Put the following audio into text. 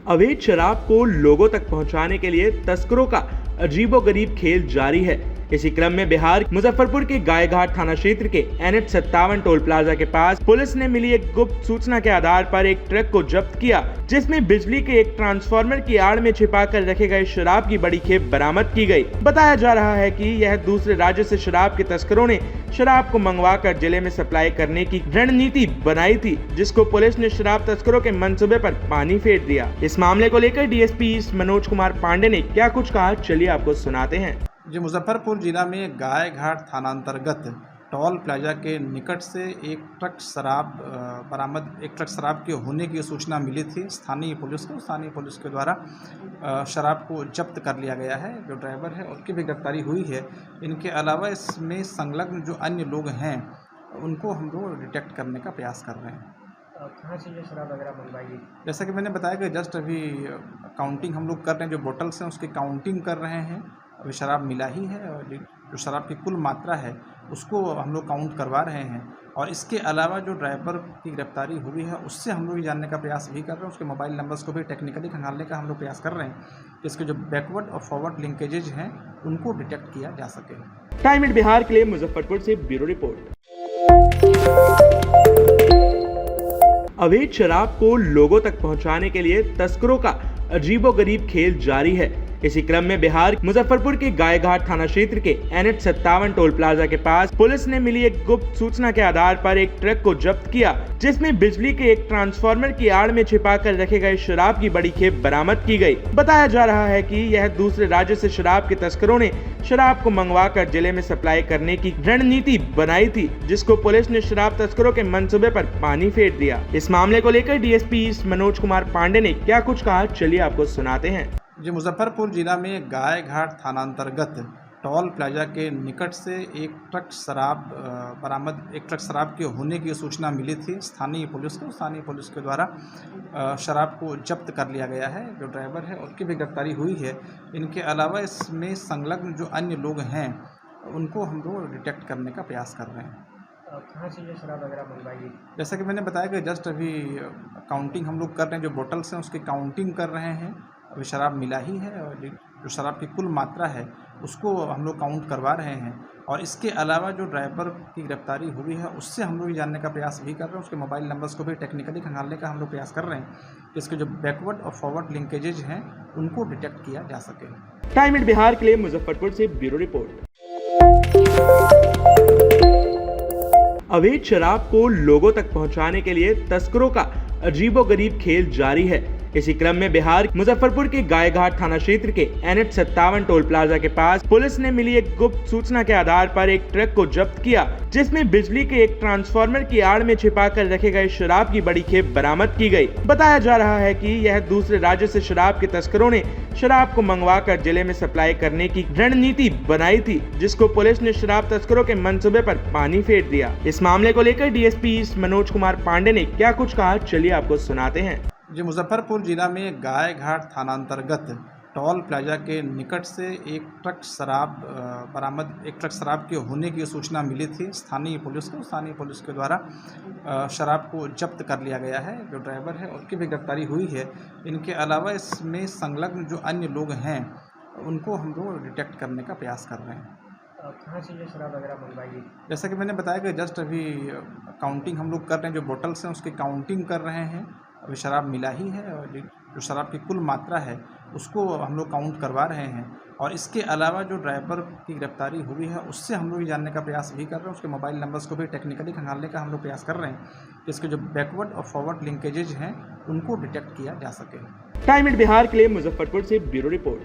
अवैध शराब को लोगों तक पहुंचाने के लिए तस्करों का अजीबोगरीब खेल जारी है। इसी क्रम में बिहार मुजफ्फरपुर के गायघाट थाना क्षेत्र के NH 57 टोल प्लाजा के पास पुलिस ने मिली एक गुप्त सूचना के आधार पर एक ट्रक को जब्त किया, जिसमें बिजली के एक ट्रांसफार्मर की आड़ में छिपाकर रखे गए शराब की बड़ी खेप बरामद की गई। बताया जा रहा है कि यह दूसरे राज्य से शराब के तस्करों ने शराब को मंगवाकर जिले में सप्लाई करने की रणनीति बनाई थी, जिसको पुलिस ने शराब तस्करों के मंसूबे पर पानी फेर दिया। इस मामले को लेकर DSP ईस्ट मनोज कुमार पांडे ने क्या कुछ कहा, चलिए आपको सुनाते हैं। जी, मुजफ्फरपुर जिला में गायघाट थाना अंतर्गत टोल प्लाजा के निकट से एक ट्रक शराब के होने की सूचना मिली थी स्थानीय पुलिस को। स्थानीय पुलिस के द्वारा शराब को जब्त कर लिया गया है। जो ड्राइवर है उसकी भी गिरफ्तारी हुई है। इनके अलावा इसमें संलग्न जो अन्य लोग हैं उनको हम लोग डिटेक्ट करने का प्रयास कर रहे हैं। कहाँ से ये शराब वगैरह मंगवाई? जैसा कि मैंने बताया कि जस्ट अभी काउंटिंग हम लोग कर रहे हैं, जो बोतल्स हैं उसकी काउंटिंग कर रहे हैं। अभी शराब मिला ही है और जो शराब की कुल मात्रा है उसको हम लोग काउंट करवा रहे हैं। और इसके अलावा जो ड्राइवर की गिरफ्तारी हुई है उससे हम लोग जानने का प्रयास भी कर रहे हैं। उसके मोबाइल नंबर्स को भी टेक्निकली खंगालने का हम लोग प्रयास कर रहे हैं कि इसके जो बैकवर्ड और फॉरवर्ड लिंकेजेज हैं उनको डिटेक्ट किया जा सके। टाइम बिहार के लिए मुजफ्फरपुर से ब्यूरो रिपोर्ट। अवैध शराब को लोगों तक पहुंचाने के लिए तस्करों का अजीबोगरीब खेल जारी है। इसी क्रम में बिहार मुजफ्फरपुर के गायघाट थाना क्षेत्र के NH 57 टोल प्लाजा के पास पुलिस ने मिली एक गुप्त सूचना के आधार पर एक ट्रक को जब्त किया, जिसमें बिजली के एक ट्रांसफार्मर की आड़ में छिपाकर रखे गए शराब की बड़ी खेप बरामद की गई। बताया जा रहा है कि यह दूसरे राज्य से शराब के तस्करों ने शराब को मंगवाकर जिले में सप्लाई करने की रणनीति बनाई थी, जिसको पुलिस ने शराब तस्करों के मंसूबे पर पानी फेर दिया। इस मामले को लेकर DSP ईस्ट मनोज कुमार पांडे ने क्या कुछ कहा, चलिए आपको सुनाते हैं। जी, मुजफ्फरपुर जिला में गायघाट थाना अंतर्गत टोल प्लाजा के निकट से एक ट्रक शराब के होने की सूचना मिली थी स्थानीय पुलिस को। स्थानीय पुलिस के द्वारा शराब को जब्त कर लिया गया है। जो ड्राइवर है उसकी भी गिरफ्तारी हुई है। इनके अलावा इसमें संलग्न जो अन्य लोग हैं उनको हम लोग डिटेक्ट करने का प्रयास कर रहे हैं। कहाँ से ये शराब वगैरह मंगवाई? जैसा कि मैंने बताया कि जस्ट अभी काउंटिंग हम लोग कर रहे हैं, जो बोतल्स हैं उसकी काउंटिंग कर रहे हैं। अभी शराब मिला ही है और जो शराब की कुल मात्रा है उसको हम लोग काउंट करवा रहे हैं। और इसके अलावा जो ड्राइवर की गिरफ्तारी हुई है उससे हम लोग जानने का प्रयास भी कर रहे हैं। उसके मोबाइल नंबर्स को भी टेक्निकली खंगालने का हम लोग प्रयास कर रहे हैं कि इसके जो बैकवर्ड और फॉरवर्ड लिंकेजेज हैं उनको डिटेक्ट किया जा सके। टाइम बिहार के लिए मुजफ्फरपुर से ब्यूरो रिपोर्ट। अवैध शराब को लोगों तक पहुंचाने के लिए तस्करों का अजीबोगरीब खेल जारी है। इसी क्रम में बिहार मुजफ्फरपुर के गायघाट थाना क्षेत्र के NH 57 टोल प्लाजा के पास पुलिस ने मिली एक गुप्त सूचना के आधार पर एक ट्रक को जब्त किया, जिसमें बिजली के एक ट्रांसफार्मर की आड़ में छिपाकर रखे गए शराब की बड़ी खेप बरामद की गई। बताया जा रहा है कि यह दूसरे राज्य से शराब के तस्करों ने शराब को मंगवाकर जिले में सप्लाई करने की रणनीति बनाई थी, जिसको पुलिस ने शराब तस्करों के मंसूबे पर पानी फेर दिया। इस मामले को लेकर DSP ईस्ट मनोज कुमार पांडे ने क्या कुछ कहा, चलिए आपको सुनाते हैं। जी, मुजफ्फरपुर जिला में गायघाट थाना अंतर्गत टोल प्लाजा के निकट से एक ट्रक शराब के होने की सूचना मिली थी स्थानीय पुलिस को। स्थानीय पुलिस के द्वारा शराब को जब्त कर लिया गया है। जो ड्राइवर है उसकी भी गिरफ्तारी हुई है। इनके अलावा इसमें संलग्न जो अन्य लोग हैं उनको हम लोग डिटेक्ट करने का प्रयास कर रहे हैं। कहाँ से ये शराब वगैरह मंगवाई? जैसा कि मैंने बताया कि जस्ट अभी काउंटिंग हम लोग कर रहे हैं, जो बोतल्स हैं उसकी काउंटिंग कर रहे हैं। अभी शराब मिला ही है और जो शराब की कुल मात्रा है उसको हम लोग काउंट करवा रहे हैं। और इसके अलावा जो ड्राइवर की गिरफ्तारी हुई है उससे हम लोग जानने का प्रयास भी कर रहे हैं। उसके मोबाइल नंबर्स को भी टेक्निकली खंगालने का हम लोग प्रयास कर रहे हैं कि इसके जो बैकवर्ड और फॉरवर्ड लिंकेजेज हैं उनको डिटेक्ट किया जा सके। टाइम बिहार के लिए मुजफ्फरपुर से ब्यूरो रिपोर्ट।